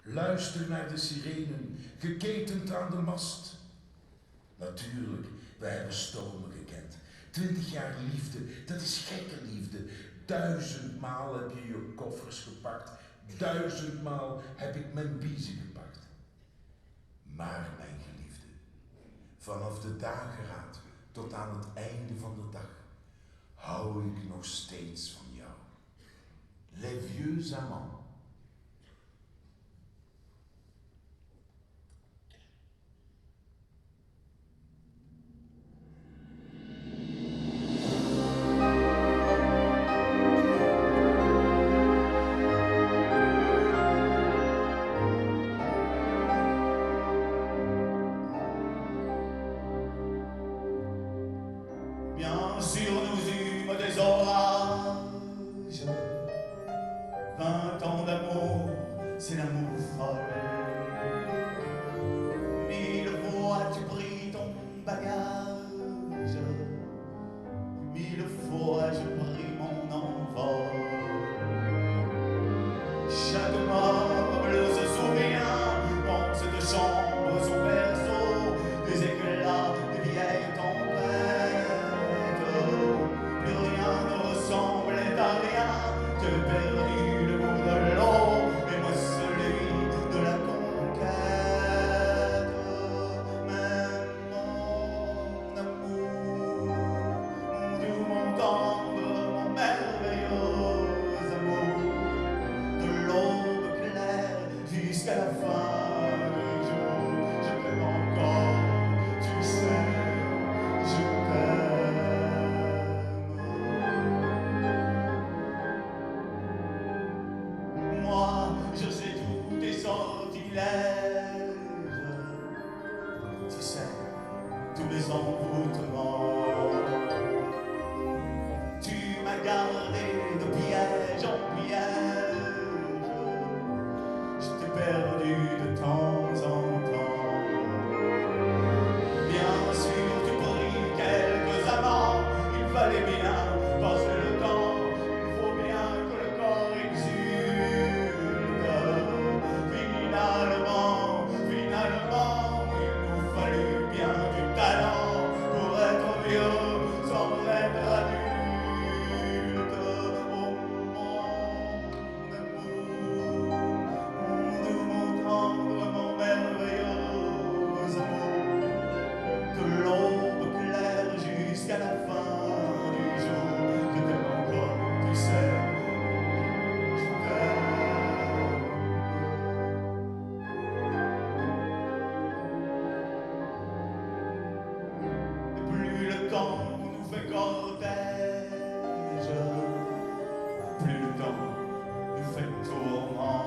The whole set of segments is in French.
Luister naar de sirenen, geketend aan de mast. Natuurlijk, wij hebben stormen gekend. 20 jaar liefde, dat is gekke liefde. 1000 maal heb je je koffers gepakt. 1000 maal heb ik mijn biezen gepakt. Maar mijn geliefde, vanaf de dageraad tot aan het einde van de dag, hou ik nog steeds van jou. Les vieux amants. Bien sûr, nous eûmes des orages. 20 ans d'amour, c'est l'amour folle. 1000 fois tu pris ton bagage. 1000 fois je pris mon envol. Chaque meuble se souvient dans cette chambre, son berceau, des éclats, des vieilles tempêtes. Plus rien ne ressemblait à rien. J'avais perdu le goût de l'eau et moi celui de la conquête. Mais mon amour, mon doux, mon tendre, mon merveilleux amour, de l'aube claire jusqu'à la fin du jour, je t'aime encore, tu sais, je t'aime. Moi, je sais tous tes sortilèges, tu sais, tous mes envoûtements. Tu m'as gardé de piège en piège, je t'ai perdu de temps en temps. Bien sûr, tu pris quelques amants, il fallait bien passer le temps, il faut bien que le corps exulte. Finalement, il nous fallut bien du talent pour être vieux sans être adulte. Oh mon amour, mon doux, mon tendre, mon merveilleux amour, de l'aube claire jusqu'à la fin du jour, je t'aime encore, tu sais, je t'aime. Et plus le temps nous fait cortège, plus le temps nous fait tourment.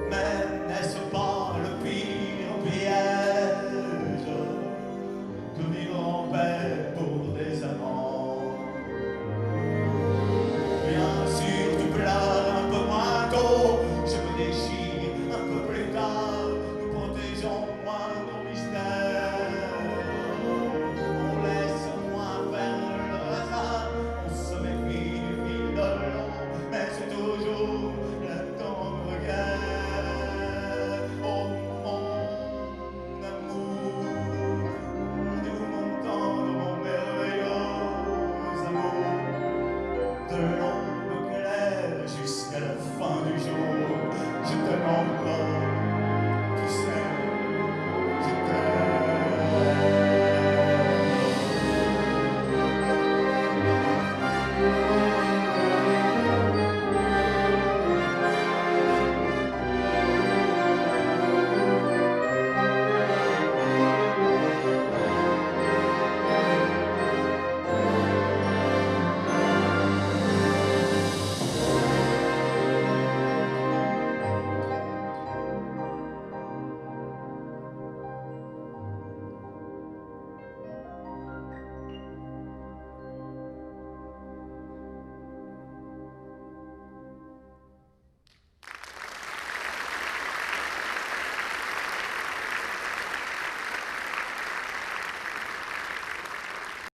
Mais n'est-ce pas le pire piège que vivre en paix pour des amants? Bien sûr, tu pleures un peu moins tôt, je me déchire un peu plus tard, nous protégeons moins nos mystères. On laisse moins faire le hasard, on se méfie du fil de l'eau, mais c'est toujours la tendre guerre. Oh mon amour, mon doux, mon tendre, mon merveilleux amour, de l'aube claire jusqu'à la fin du jour, je te demande